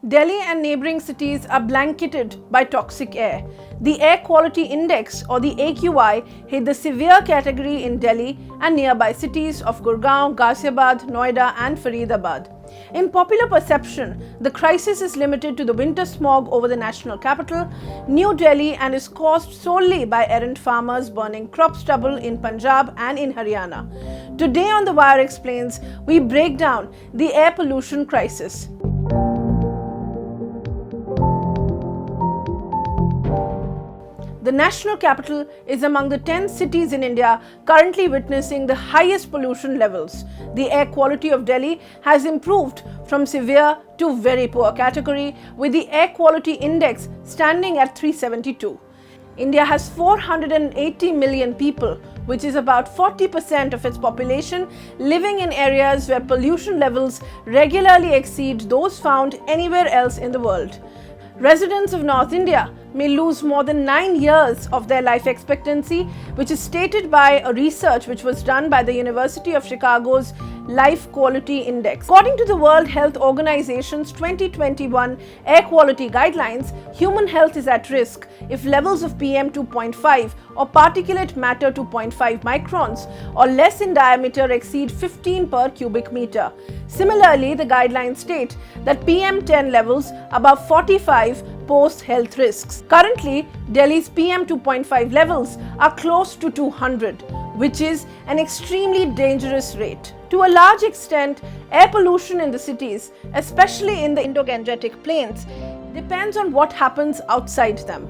Delhi and neighbouring cities are blanketed by toxic air. The Air Quality Index or the AQI hit the severe category in Delhi and nearby cities of Gurgaon, Ghaziabad, Noida and Faridabad. In popular perception, the crisis is limited to the winter smog over the national capital, New Delhi, and is caused solely by errant farmers burning crop stubble in Punjab and in Haryana. Today on The Wire Explains, we break down the air pollution crisis. The national capital is among the 10 cities in India currently witnessing the highest pollution levels. The air quality of Delhi has improved from severe to very poor category, with the air quality index standing at 372. India has 480 million people, which is about 40% of its population, living in areas where pollution levels regularly exceed those found anywhere else in the world. Residents of North India may lose more than 9 years of their life expectancy, which is stated by a research which was done by the University of Chicago's Life Quality Index. According to the World Health Organization's 2021 Air Quality Guidelines, human health is at risk if levels of PM 2.5 or particulate matter 2.5 microns or less in diameter exceed 15 per cubic meter. Similarly, the guidelines state that PM 10 levels above 45 pose health risks. Currently, Delhi's PM 2.5 levels are close to 200, which is an extremely dangerous rate. To a large extent, air pollution in the cities, especially in the Indo-Gangetic plains, depends on what happens outside them.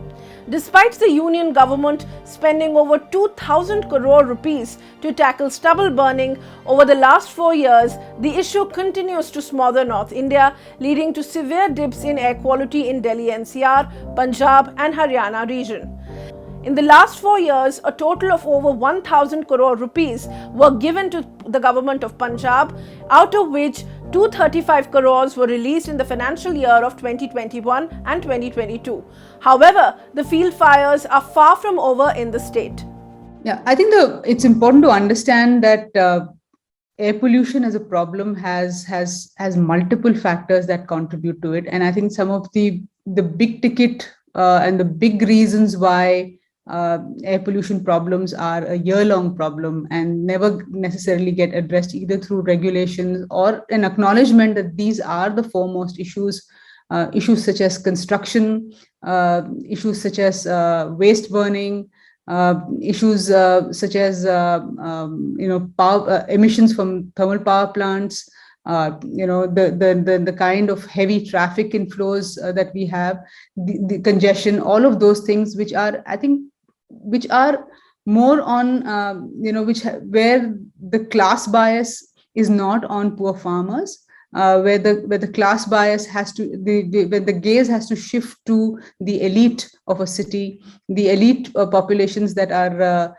Despite the union government spending over 2,000 crore rupees to tackle stubble burning over the last 4 years, the issue continues to smother North India, leading to severe dips in air quality in Delhi NCR, Punjab and Haryana region. In the last 4 years, a total of over 1,000 crore rupees were given to the government of Punjab, out of which 235 crores were released in the financial year of 2021 and 2022. However, the field fires are far from over in the state. Yeah, I think it's important to understand that air pollution as a problem has multiple factors that contribute to it, and I think some of the big ticket and the big reasons why air pollution problems are a year-long problem and never necessarily get addressed either through regulations or an acknowledgement that these are the foremost issues. Issues such as construction, issues such as waste burning, issues such as power, emissions from thermal power plants. The kind of heavy traffic inflows that we have, the congestion, all of those things, which are, I think, which are more on, where the class bias is not on poor farmers, where the class bias has to, where the gaze has to shift to the elite of a city, the elite populations that are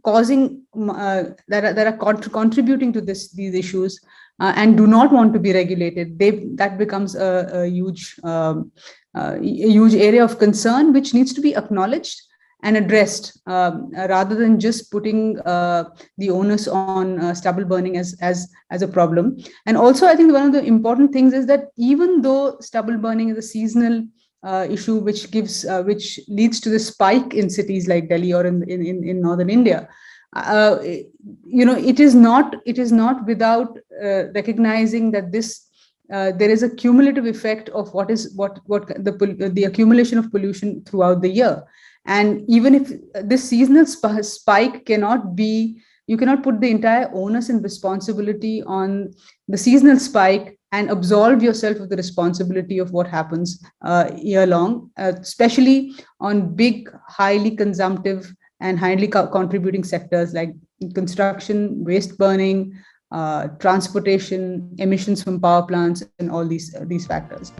causing, that are contributing to these issues and do not want to be regulated. That becomes a huge area of concern, which needs to be acknowledged and addressed, rather than just putting the onus on stubble burning as a problem. And also, I think one of the important things is that even though stubble burning is a seasonal issue, which leads to the spike in cities like Delhi or in northern India, it is not without recognizing that this. There is a cumulative effect of the accumulation of pollution throughout the year. And even if this seasonal spike cannot be, you cannot put the entire onus and responsibility on the seasonal spike and absolve yourself of the responsibility of what happens year long, especially on big, highly consumptive and highly contributing sectors like construction, waste burning, transportation, emissions from power plants, and all these factors.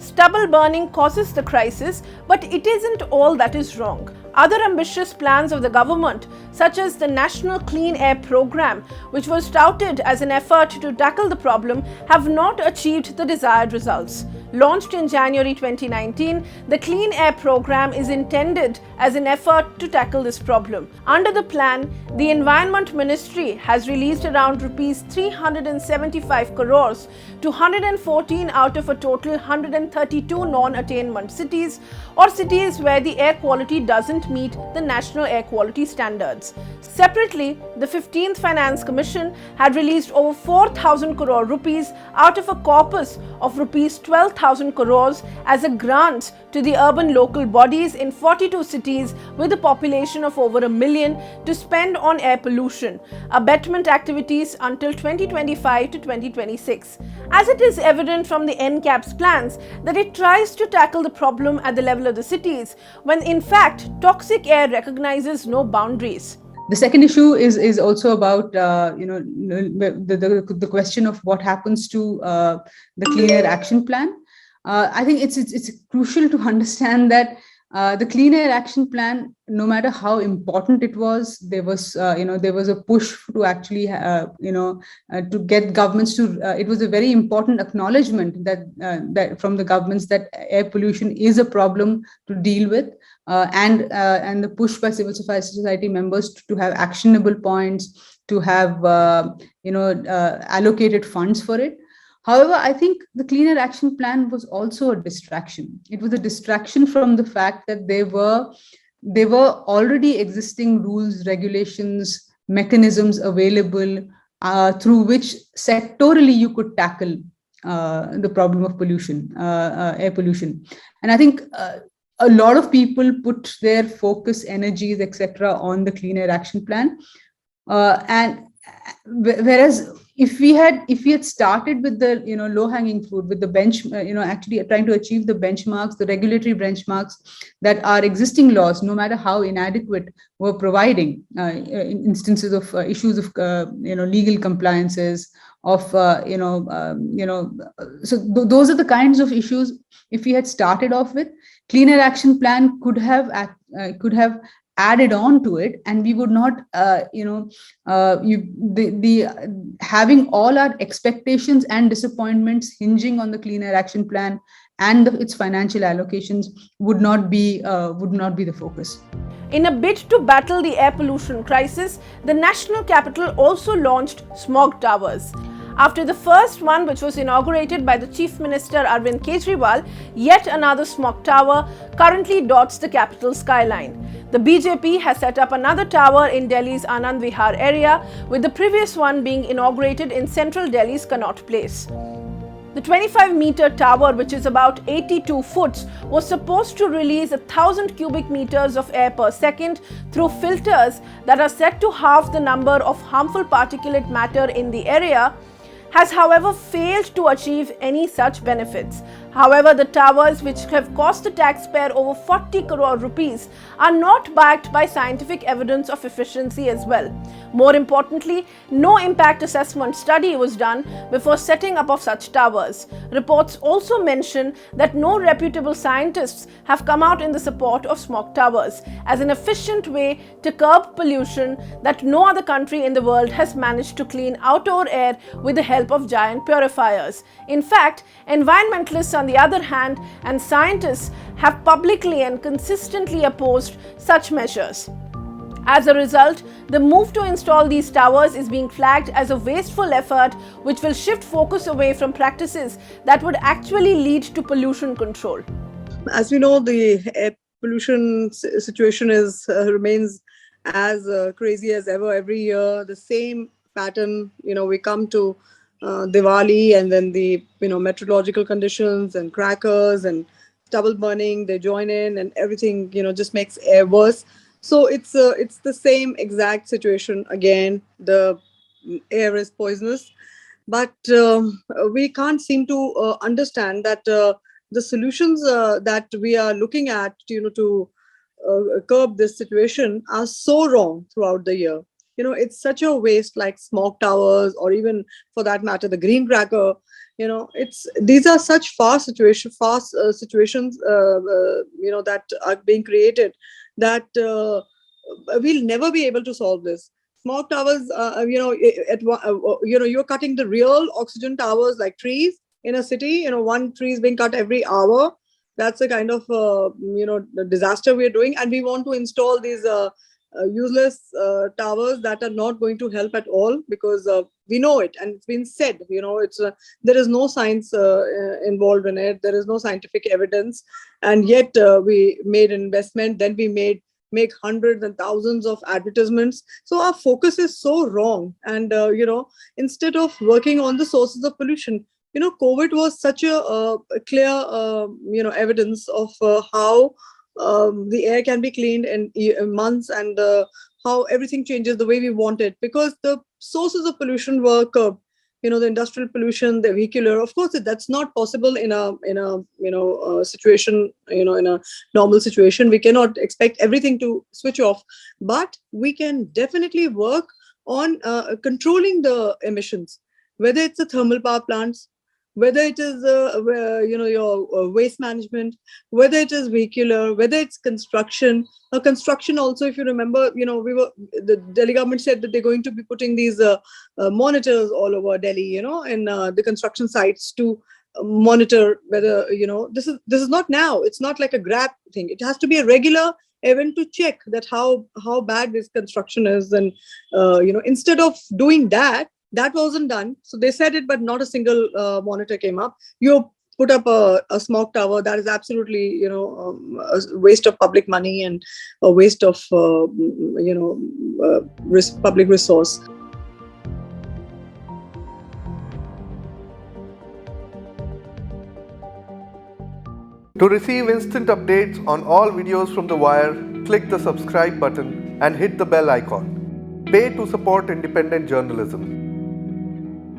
Stubble burning causes the crisis, but it isn't all that is wrong. Other ambitious plans of the government, such as the National Clean Air Program, which was touted as an effort to tackle the problem, have not achieved the desired results. Launched in January 2019, the Clean Air Program is intended as an effort to tackle this problem. Under the plan, the Environment Ministry has released around rupees 375 crores to 114 out of a total 132 non-attainment cities, or cities where the air quality doesn't meet the national air quality standards. Separately, the 15th Finance Commission had released over 4,000 crore rupees out of a corpus of rupees 12,000 crores as a grant to the urban local bodies in 42 cities with a population of over 1 million to spend on air pollution, abatement activities until 2025 to 2026. As it is evident from the NCAP's plans that it tries to tackle the problem at the level of the cities, when in fact toxic air recognizes no boundaries. The second issue is also about the question of what happens to the Clean Air Action Plan. I think it's crucial to understand that the Clean Air Action Plan, no matter how important it was, there was a push to actually to get governments to. It was a very important acknowledgement that from the governments that air pollution is a problem to deal with, and the push by civil society members to have actionable points, to have allocated funds for it. However, I think the Clean Air Action Plan was also a distraction. It was a distraction from the fact that there were already existing rules, regulations, mechanisms available through which sectorally you could tackle the problem of pollution, air pollution. And I think a lot of people put their focus, energies, etc., on the Clean Air Action Plan, and whereas if we had started with the low-hanging fruit, with the bench, actually trying to achieve the benchmarks, the regulatory benchmarks that our existing laws, no matter how inadequate, were providing in instances of issues of legal compliances, of so those are the kinds of issues. If we had started off with, Clean Air Action Plan could have added on to it, and we would not having all our expectations and disappointments hinging on the Clean Air Action Plan and its financial allocations would not be the focus. In a bid to battle the air pollution crisis, the national capital also launched smog towers. After the first one, which was inaugurated by the Chief Minister Arvind Kejriwal, yet another smog tower currently dots the capital skyline. The BJP has set up another tower in Delhi's Anand Vihar area, with the previous one being inaugurated in central Delhi's Connaught Place. The 25-meter tower, which is about 82 foot, was supposed to release 1,000 cubic meters of air per second through filters that are said to halve the number of harmful particulate matter in the area, has however failed to achieve any such benefits. However, the towers, which have cost the taxpayer over 40 crore rupees, are not backed by scientific evidence of efficiency as well. More importantly, no impact assessment study was done before setting up of such towers. Reports also mention that no reputable scientists have come out in the support of smog towers as an efficient way to curb pollution that no other country in the world has managed to clean outdoor air with the help of giant purifiers. In fact, environmentalists on the other hand and scientists have publicly and consistently opposed such measures. As a result, the move to install these towers is being flagged as a wasteful effort which will shift focus away from practices that would actually lead to pollution control. As we know, the air pollution situation remains as crazy as ever. Every year, the same pattern. We come to Diwali, and then the meteorological conditions and crackers and stubble burning, they join in, and everything just makes air worse. So it's the same exact situation again. The air is poisonous, but we can't seem to understand that the solutions that we are looking at to curb this situation are so wrong throughout the year. It's such a waste, like smog towers, or even for that matter, the green cracker. These are such fast situations that are being created that we'll never be able to solve this. Smog towers, you're cutting the real oxygen towers like trees, in a city, one tree is being cut every hour. That's a kind of the disaster we are doing, and we want to install these useless towers that are not going to help at all, because we know it and it's been said. It's there is no science involved in it. There is no scientific evidence, and yet we made an investment. Then we make hundreds and thousands of advertisements. So our focus is so wrong, and instead of working on the sources of pollution. COVID was such a clear, evidence of how the air can be cleaned in months, and how everything changes the way we want it, because the sources of pollution were curbed. The industrial pollution, the vehicular. Of course, that's not possible in a situation. In a normal situation, we cannot expect everything to switch off, but we can definitely work on controlling the emissions, whether it's the thermal power plants, whether it is your waste management, whether it is vehicular, whether it's construction. Construction also, if you remember, the Delhi government said that they're going to be putting these monitors all over Delhi, in the construction sites to monitor whether this is not now. It's not like a grab thing. It has to be a regular event to check that how bad this construction is, and instead of doing that wasn't done. So they said it, but not a single monitor came up. You put up a smog tower. That is absolutely, a waste of public money and a waste of, public resource. To receive instant updates on all videos from The Wire, click the subscribe button and hit the bell icon. Pay to support independent journalism.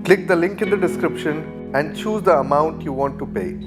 Click the link in the description and choose the amount you want to pay.